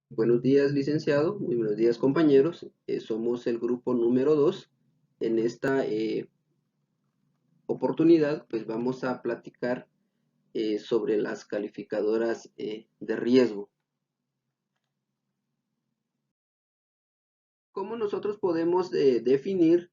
Buenos días, licenciado. Muy buenos días, compañeros. Somos el grupo número 2. En esta oportunidad, pues vamos a platicar sobre las calificadoras de riesgo. ¿Cómo nosotros podemos definir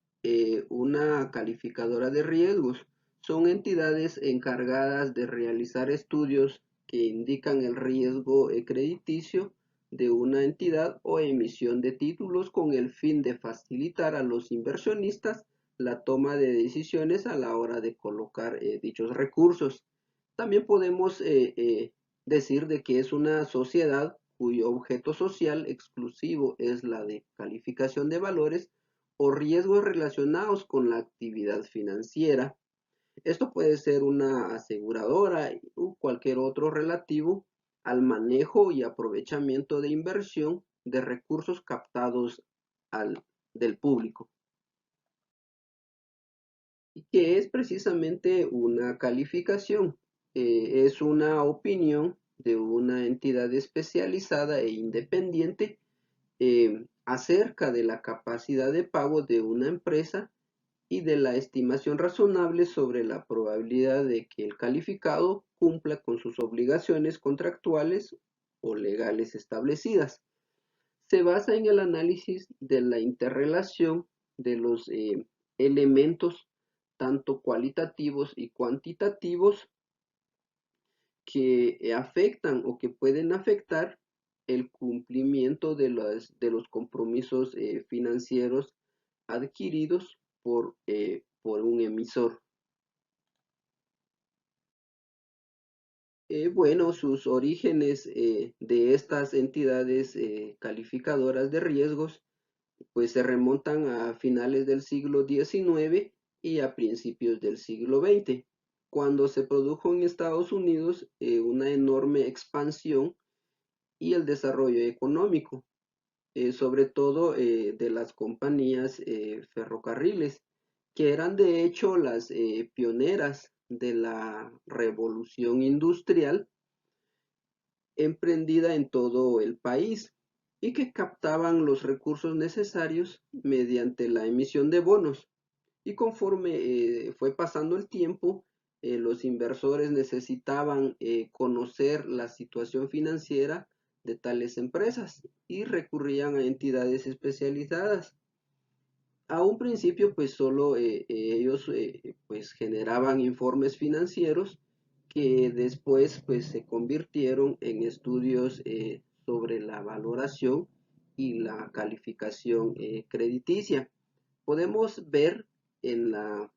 una calificadora de riesgos? Son entidades encargadas de realizar estudios que indican el riesgo crediticio de una entidad o emisión de títulos con el fin de facilitar a los inversionistas la toma de decisiones a la hora de colocar dichos recursos. También podemos decir de que es una sociedad cuyo objeto social exclusivo es la de calificación de valores o riesgos relacionados con la actividad financiera. Esto puede ser una aseguradora o cualquier otro relativo al manejo y aprovechamiento de inversión de recursos captados del público. ¿Y qué es precisamente una calificación? Es una opinión de una entidad especializada e independiente acerca de la capacidad de pago de una empresa y de la estimación razonable sobre la probabilidad de que el calificado cumpla con sus obligaciones contractuales o legales establecidas. Se basa en el análisis de la interrelación de los elementos tanto cualitativos y cuantitativos que afectan o que pueden afectar el cumplimiento de los compromisos financieros adquiridos por un emisor. Bueno, sus orígenes de estas entidades calificadoras de riesgos pues se remontan a finales del siglo XIX y a principios del siglo XX, cuando se produjo en Estados Unidos una enorme expansión y el desarrollo económico, sobre todo de las compañías ferrocarriles, que eran de hecho las pioneras de la revolución industrial emprendida en todo el país y que captaban los recursos necesarios mediante la emisión de bonos. Y conforme fue pasando el tiempo, los inversores necesitaban conocer la situación financiera de tales empresas y recurrían a entidades especializadas. A un principio, pues solo ellos pues generaban informes financieros que después pues se convirtieron en estudios sobre la valoración y la calificación crediticia. Podemos ver en la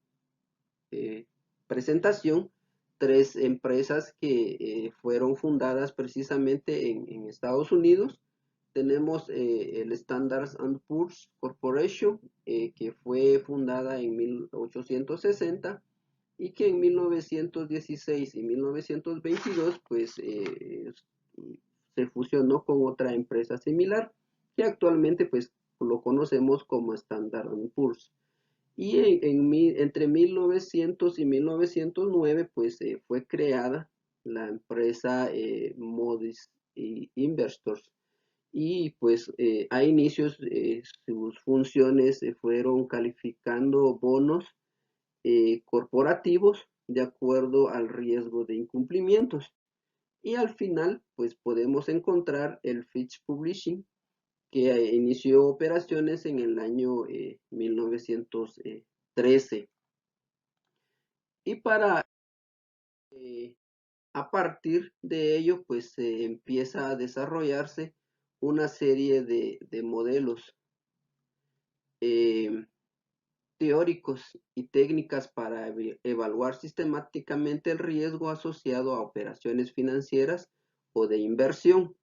eh, presentación tres empresas que fueron fundadas precisamente en Estados Unidos. Tenemos el Standard Poor's Corporation, que fue fundada en 1860 y que en 1916 y 1922 pues se fusionó con otra empresa similar que actualmente pues lo conocemos como Standard Poor's. Y entre 1900 y 1909 pues fue creada la empresa Modis Investors y pues a inicios sus funciones fueron calificando bonos corporativos de acuerdo al riesgo de incumplimientos. Y al final, pues podemos encontrar el Fitch Publishing, que inició operaciones en el año 1913. Y eh, a partir de ello, pues se empieza a desarrollarse una serie de modelos eh, teóricos y técnicas para evaluar sistemáticamente el riesgo asociado a operaciones financieras o de inversión.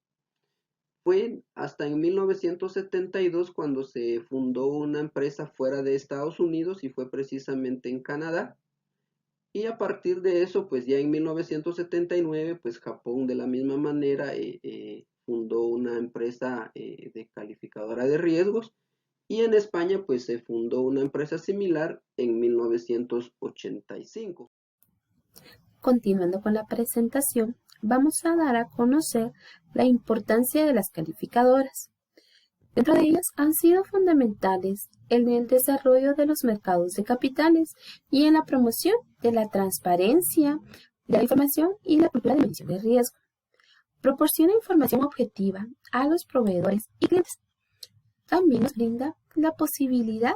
Fue hasta en 1972 cuando se fundó una empresa fuera de Estados Unidos y fue precisamente en Canadá. Y a partir de eso, pues ya en 1979, pues Japón de la misma manera fundó una empresa de calificadora de riesgos y en España pues se fundó una empresa similar en 1985. Continuando con la presentación, vamos a dar a conocer la importancia de las calificadoras. Dentro de ellas han sido fundamentales en el desarrollo de los mercados de capitales y en la promoción de la transparencia de la información y la cultura de medición de riesgo. Proporciona información objetiva a los proveedores y clientes. También nos brinda la posibilidad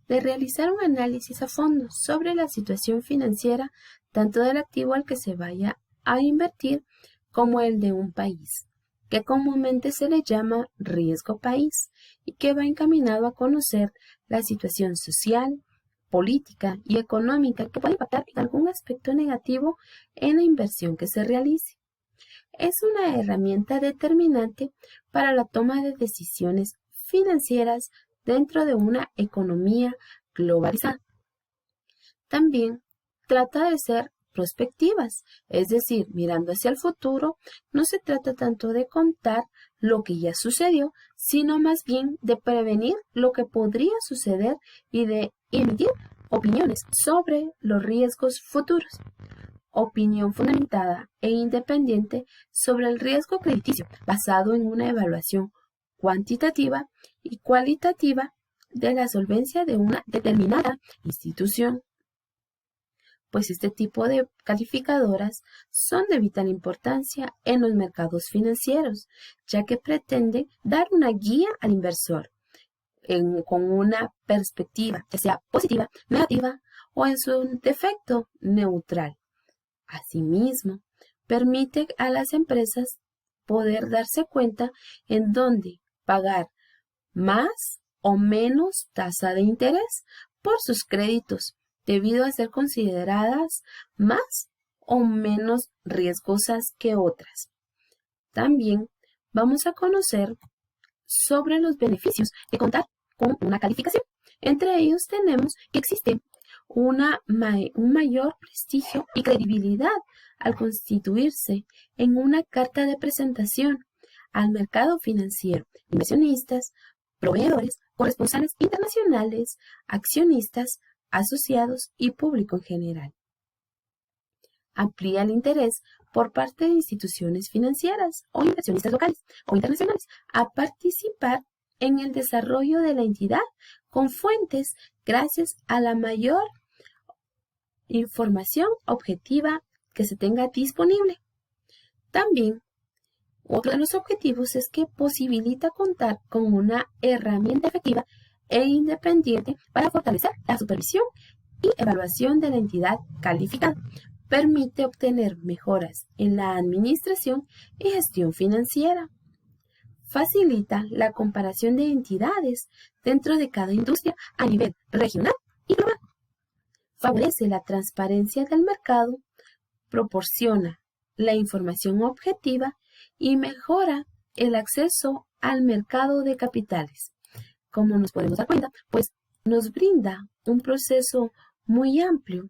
de realizar un análisis a fondo sobre la situación financiera tanto del activo al que se vaya a invertir como el de un país, que comúnmente se le llama riesgo país y que va encaminado a conocer la situación social, política y económica que puede impactar en algún aspecto negativo en la inversión que se realice. Es una herramienta determinante para la toma de decisiones financieras dentro de una economía globalizada. También trata de ser prospectivas, es decir, mirando hacia el futuro, no se trata tanto de contar lo que ya sucedió, sino más bien de prevenir lo que podría suceder y de emitir opiniones sobre los riesgos futuros. Opinión fundamentada e independiente sobre el riesgo crediticio, basado en una evaluación cuantitativa y cualitativa de la solvencia de una determinada institución. Pues este tipo de calificadoras son de vital importancia en los mercados financieros, ya que pretenden dar una guía al inversor con una perspectiva que sea positiva, negativa o en su defecto neutral. Asimismo, permite a las empresas poder darse cuenta en dónde pagar más o menos tasa de interés por sus créditos, debido a ser consideradas más o menos riesgosas que otras. También vamos a conocer sobre los beneficios de contar con una calificación. Entre ellos tenemos que existe un mayor prestigio y credibilidad al constituirse en una carta de presentación al mercado financiero, inversionistas, proveedores, corresponsales internacionales, accionistas, asociados y público en general. Amplía el interés por parte de instituciones financieras o inversionistas locales o internacionales a participar en el desarrollo de la entidad con fuentes gracias a la mayor información objetiva que se tenga disponible. También, otro de los objetivos es que posibilita contar con una herramienta efectiva e independiente para fortalecer la supervisión y evaluación de la entidad calificada. Permite obtener mejoras en la administración y gestión financiera. Facilita la comparación de entidades dentro de cada industria a nivel regional y global. Favorece la transparencia del mercado, proporciona la información objetiva y mejora el acceso al mercado de capitales. Como nos podemos dar cuenta, pues nos brinda un proceso muy amplio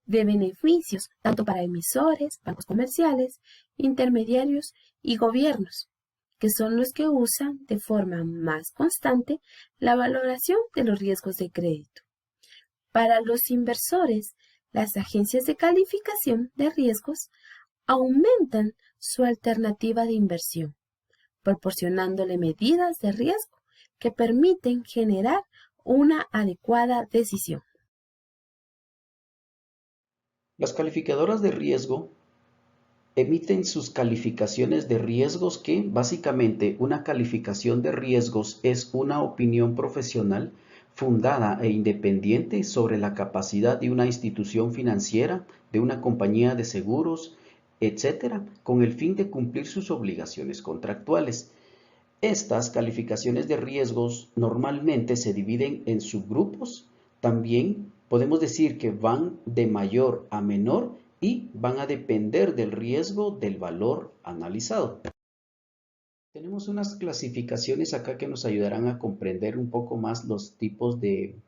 de beneficios, tanto para emisores, bancos comerciales, intermediarios y gobiernos, que son los que usan de forma más constante la valoración de los riesgos de crédito. Para los inversores, las agencias de calificación de riesgos aumentan su alternativa de inversión, proporcionándole medidas de riesgo que permiten generar una adecuada decisión. Las calificadoras de riesgo emiten sus calificaciones de riesgos que, básicamente, una calificación de riesgos es una opinión profesional fundada e independiente sobre la capacidad de una institución financiera, de una compañía de seguros, etc., con el fin de cumplir sus obligaciones contractuales. Estas calificaciones de riesgos normalmente se dividen en subgrupos. También podemos decir que van de mayor a menor y van a depender del riesgo del valor analizado. Tenemos unas clasificaciones acá que nos ayudarán a comprender un poco más los tipos de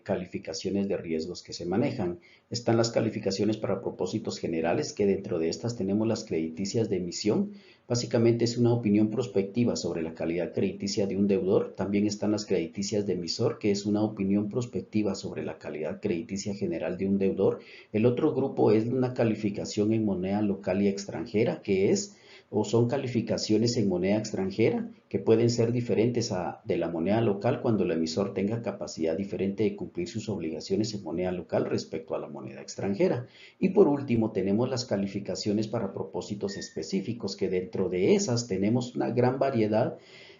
calificaciones de riesgos que se manejan. Están las calificaciones para propósitos generales, que dentro de estas tenemos las crediticias de emisión. Básicamente es una opinión prospectiva sobre la calidad crediticia de un deudor. También están las crediticias de emisor, que es una opinión prospectiva sobre la calidad crediticia general de un deudor. El otro grupo es una calificación en moneda local y extranjera, que es o son calificaciones en moneda extranjera que pueden ser diferentes de la moneda local cuando el emisor tenga capacidad diferente de cumplir sus obligaciones en moneda local respecto a la moneda extranjera. Y por último tenemos las calificaciones para propósitos específicos, que dentro de esas tenemos una gran variedad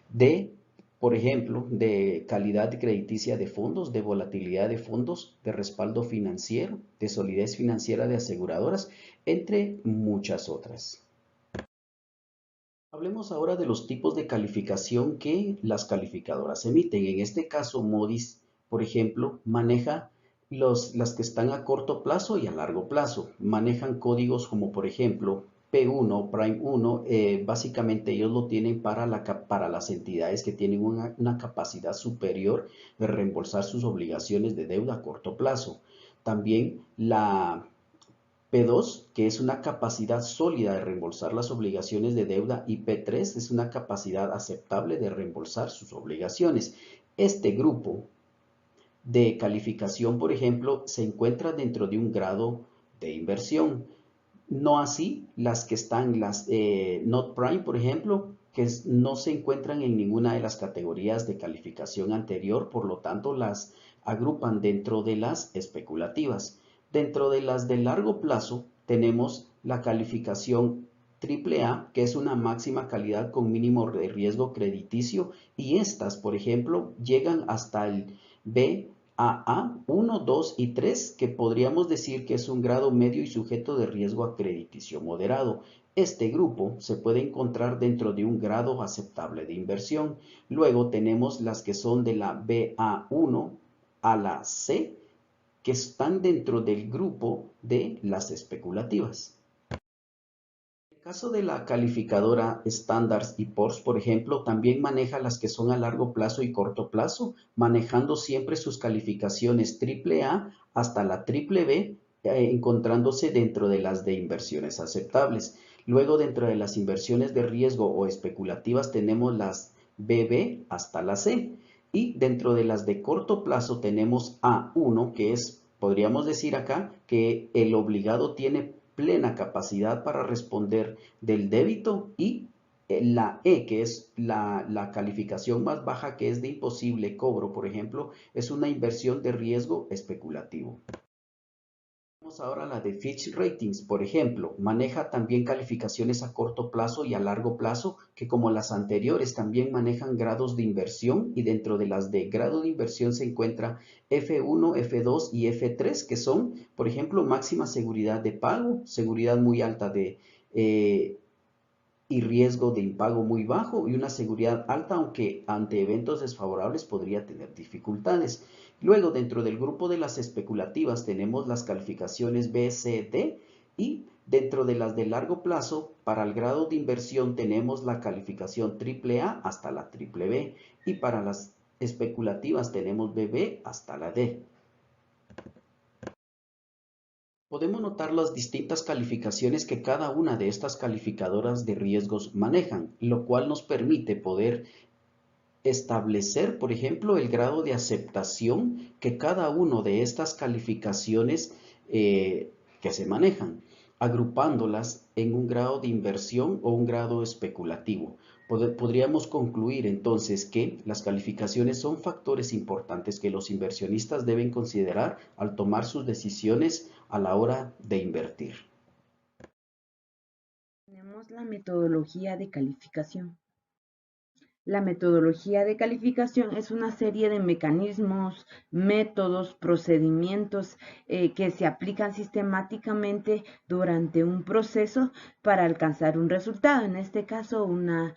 de, por ejemplo, de calidad crediticia de fondos, de volatilidad de fondos, de respaldo financiero, de solidez financiera de aseguradoras, entre muchas otras. Hablemos ahora de los tipos de calificación que las calificadoras emiten. En este caso, Moody's, por ejemplo, maneja las que están a corto plazo y a largo plazo. Manejan códigos como, por ejemplo, P1, Prime 1, básicamente ellos lo tienen para las entidades que tienen una capacidad superior de reembolsar sus obligaciones de deuda a corto plazo. También la P2, que es una capacidad sólida de reembolsar las obligaciones de deuda, y P3 es una capacidad aceptable de reembolsar sus obligaciones. Este grupo de calificación, por ejemplo, se encuentra dentro de un grado de inversión. No así las que están, las Not Prime, por ejemplo, que no se encuentran en ninguna de las categorías de calificación anterior, por lo tanto las agrupan dentro de las especulativas. Dentro de las de largo plazo tenemos la calificación AAA, que es una máxima calidad con mínimo de riesgo crediticio, y estas, por ejemplo, llegan hasta el BAA 1, 2 y 3, que podríamos decir que es un grado medio y sujeto de riesgo a crediticio moderado. Este grupo se puede encontrar dentro de un grado aceptable de inversión. Luego tenemos las que son de la BA1 a la C, que están dentro del grupo de las especulativas. En el caso de la calificadora Standard & Poor's, por ejemplo, también maneja las que son a largo plazo y corto plazo, manejando siempre sus calificaciones AAA hasta la BBB, encontrándose dentro de las de inversiones aceptables. Luego, dentro de las inversiones de riesgo o especulativas, tenemos las BB hasta la C. Y dentro de las de corto plazo tenemos A1, que es, podríamos decir acá, que el obligado tiene plena capacidad para responder del débito, y la E, que es la calificación más baja, que es de imposible cobro, por ejemplo, es una inversión de riesgo especulativo. Vamos ahora a la de Fitch Ratings, por ejemplo, maneja también calificaciones a corto plazo y a largo plazo, que como las anteriores también manejan grados de inversión, y dentro de las de grado de inversión se encuentra F1, F2 y F3, que son, por ejemplo, máxima seguridad de pago, seguridad muy alta y riesgo de impago muy bajo, y una seguridad alta, aunque ante eventos desfavorables podría tener dificultades. Luego, dentro del grupo de las especulativas tenemos las calificaciones B, C, D, y dentro de las de largo plazo, para el grado de inversión tenemos la calificación AAA hasta la BBB, y para las especulativas tenemos BB hasta la D. Podemos notar las distintas calificaciones que cada una de estas calificadoras de riesgos manejan, lo cual nos permite poder establecer, por ejemplo, el grado de aceptación que cada una de estas calificaciones que se manejan, agrupándolas en un grado de inversión o un grado especulativo. Podríamos concluir entonces que las calificaciones son factores importantes que los inversionistas deben considerar al tomar sus decisiones a la hora de invertir. Tenemos la metodología de calificación. La metodología de calificación es una serie de mecanismos, métodos, procedimientos que se aplican sistemáticamente durante un proceso para alcanzar un resultado, en este caso una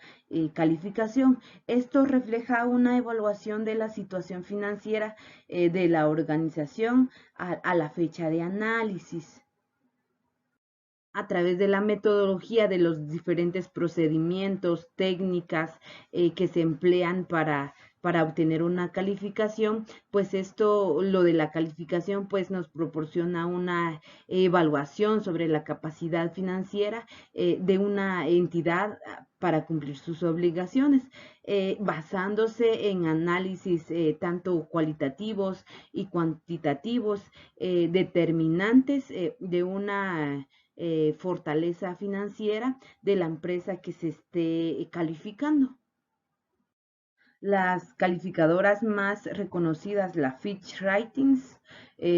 calificación. Esto refleja una evaluación de la situación financiera de la organización a la fecha de análisis. A través de la metodología de los diferentes procedimientos, técnicas que se emplean para obtener una calificación, pues lo de la calificación, pues nos proporciona una evaluación sobre la capacidad financiera de una entidad para cumplir sus obligaciones, basándose en análisis tanto cualitativos y cuantitativos, determinantes de una fortaleza financiera de la empresa que se esté calificando. Las calificadoras más reconocidas, la Fitch Ratings,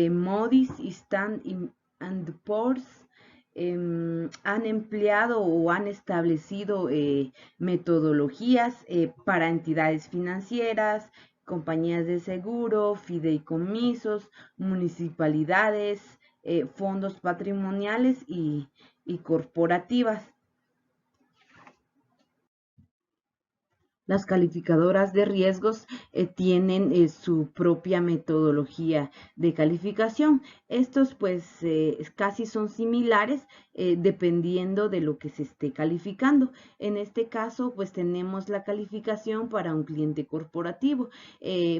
Moody's y Standard & Poor's, han empleado o han establecido metodologías para entidades financieras, compañías de seguro, fideicomisos, municipalidades, fondos patrimoniales y corporativas. Las calificadoras de riesgos tienen su propia metodología de calificación. Estos pues casi son similares dependiendo de lo que se esté calificando. En este caso pues tenemos la calificación para un cliente corporativo.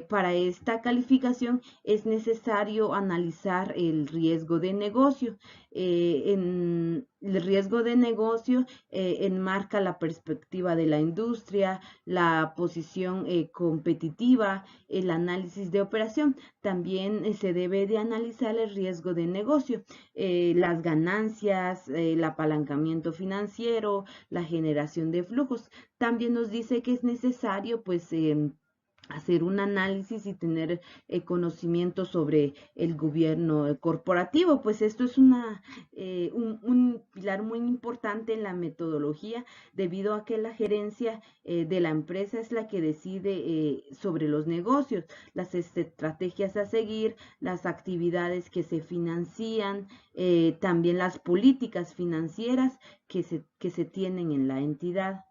Para esta calificación es necesario analizar el riesgo de negocio. El riesgo de negocio enmarca la perspectiva de la industria, la posición competitiva, el análisis de operación. También se debe de analizar el riesgo de negocio, las ganancias, el apalancamiento financiero, la generación de flujos. También nos dice que es necesario pues hacer un análisis y tener conocimiento sobre el gobierno corporativo, pues esto es un pilar muy importante en la metodología, debido a que la gerencia de la empresa es la que decide sobre los negocios, las estrategias a seguir, las actividades que se financian, también las políticas financieras que se tienen en la entidad.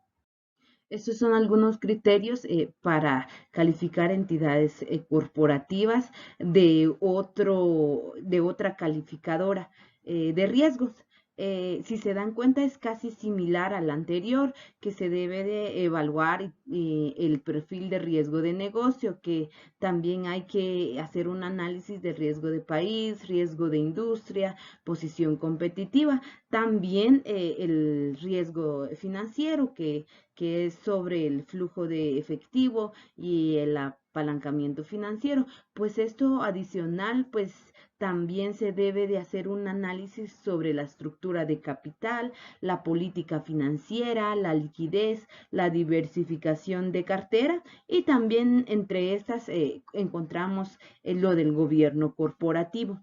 Estos son algunos criterios para calificar entidades corporativas de otra calificadora de riesgos. Si se dan cuenta, es casi similar al anterior, que se debe de evaluar el perfil de riesgo de negocio, que también hay que hacer un análisis de riesgo de país, riesgo de industria, posición competitiva, también el riesgo financiero, que es sobre el flujo de efectivo y el apalancamiento financiero. Pues esto adicional, pues también se debe de hacer un análisis sobre la estructura de capital, la política financiera, la liquidez, la diversificación de cartera, y también entre estas encontramos lo del gobierno corporativo.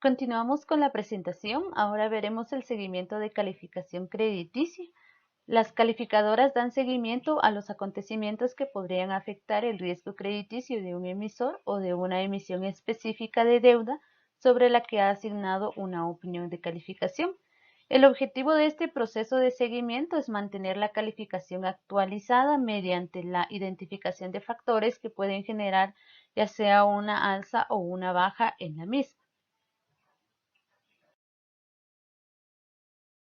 Continuamos con la presentación. Ahora veremos el seguimiento de calificación crediticia. Las calificadoras dan seguimiento a los acontecimientos que podrían afectar el riesgo crediticio de un emisor o de una emisión específica de deuda sobre la que ha asignado una opinión de calificación. El objetivo de este proceso de seguimiento es mantener la calificación actualizada mediante la identificación de factores que pueden generar ya sea una alza o una baja en la misma.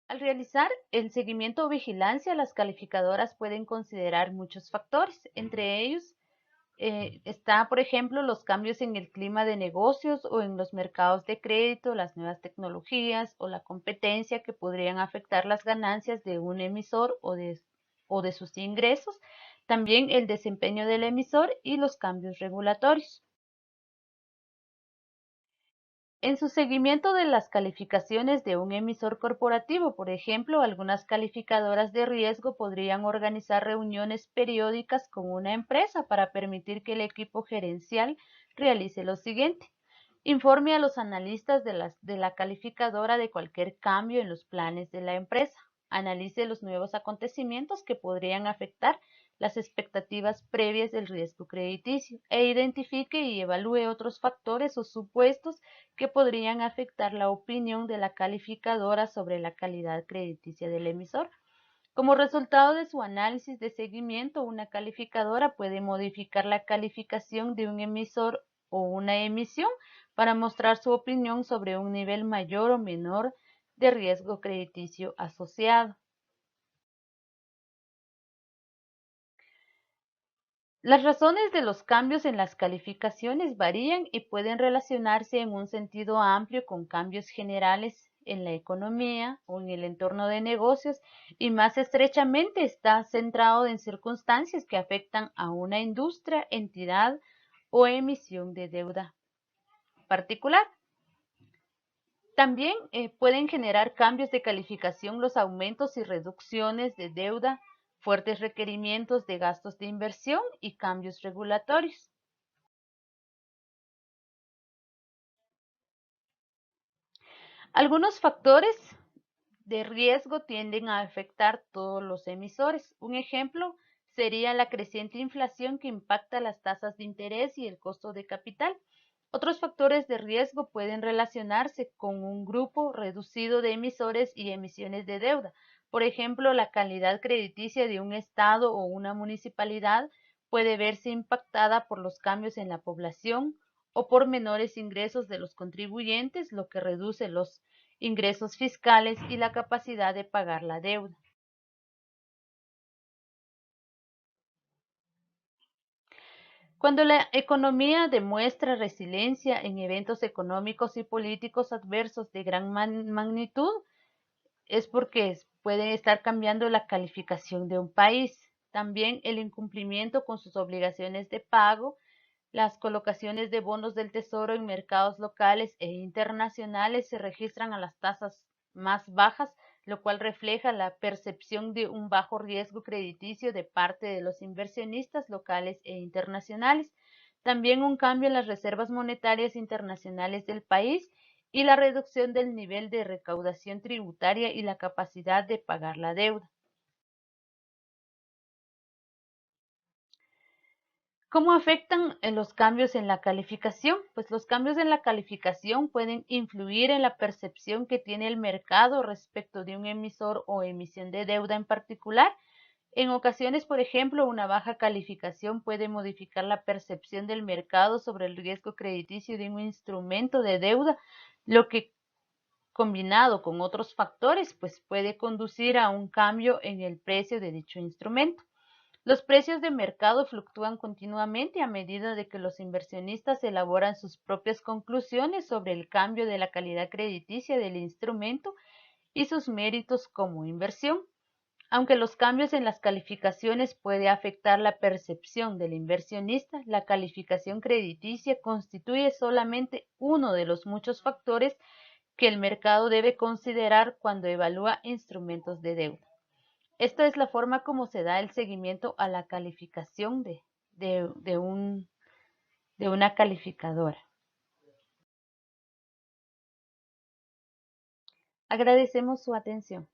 Al realizar el seguimiento o vigilancia, las calificadoras pueden considerar muchos factores. Entre ellos está, por ejemplo, los cambios en el clima de negocios o en los mercados de crédito, las nuevas tecnologías o la competencia que podrían afectar las ganancias de un emisor o de sus ingresos. También el desempeño del emisor y los cambios regulatorios. En su seguimiento de las calificaciones de un emisor corporativo, por ejemplo, algunas calificadoras de riesgo podrían organizar reuniones periódicas con una empresa para permitir que el equipo gerencial realice lo siguiente: informe a los analistas de la calificadora de cualquier cambio en los planes de la empresa, analice los nuevos acontecimientos que podrían afectar las expectativas previas del riesgo crediticio e identifique y evalúe otros factores o supuestos que podrían afectar la opinión de la calificadora sobre la calidad crediticia del emisor. Como resultado de su análisis de seguimiento, una calificadora puede modificar la calificación de un emisor o una emisión para mostrar su opinión sobre un nivel mayor o menor de riesgo crediticio asociado. Las razones de los cambios en las calificaciones varían y pueden relacionarse en un sentido amplio con cambios generales en la economía o en el entorno de negocios, y más estrechamente está centrado en circunstancias que afectan a una industria, entidad o emisión de deuda. particular. También pueden generar cambios de calificación los aumentos y reducciones de deuda, fuertes requerimientos de gastos de inversión y cambios regulatorios. Algunos factores de riesgo tienden a afectar todos los emisores. Un ejemplo sería la creciente inflación que impacta las tasas de interés y el costo de capital. Otros factores de riesgo pueden relacionarse con un grupo reducido de emisores y emisiones de deuda. Por ejemplo, la calidad crediticia de un estado o una municipalidad puede verse impactada por los cambios en la población o por menores ingresos de los contribuyentes, lo que reduce los ingresos fiscales y la capacidad de pagar la deuda. Cuando la economía demuestra resiliencia en eventos económicos y políticos adversos de gran magnitud, es porque puede estar cambiando la calificación de un país. También el incumplimiento con sus obligaciones de pago, las colocaciones de bonos del Tesoro en mercados locales e internacionales se registran a las tasas más bajas, lo cual refleja la percepción de un bajo riesgo crediticio de parte de los inversionistas locales e internacionales. También un cambio en las reservas monetarias internacionales del país y la reducción del nivel de recaudación tributaria y la capacidad de pagar la deuda. ¿Cómo afectan los cambios en la calificación? Pues los cambios en la calificación pueden influir en la percepción que tiene el mercado respecto de un emisor o emisión de deuda en particular. En ocasiones, por ejemplo, una baja calificación puede modificar la percepción del mercado sobre el riesgo crediticio de un instrumento de deuda, lo que combinado con otros factores, pues puede conducir a un cambio en el precio de dicho instrumento. Los precios de mercado fluctúan continuamente a medida de que los inversionistas elaboran sus propias conclusiones sobre el cambio de la calidad crediticia del instrumento y sus méritos como inversión. Aunque los cambios en las calificaciones pueden afectar la percepción del inversionista, la calificación crediticia constituye solamente uno de los muchos factores que el mercado debe considerar cuando evalúa instrumentos de deuda. Esta es la forma como se da el seguimiento a la calificación de una calificadora. Agradecemos su atención.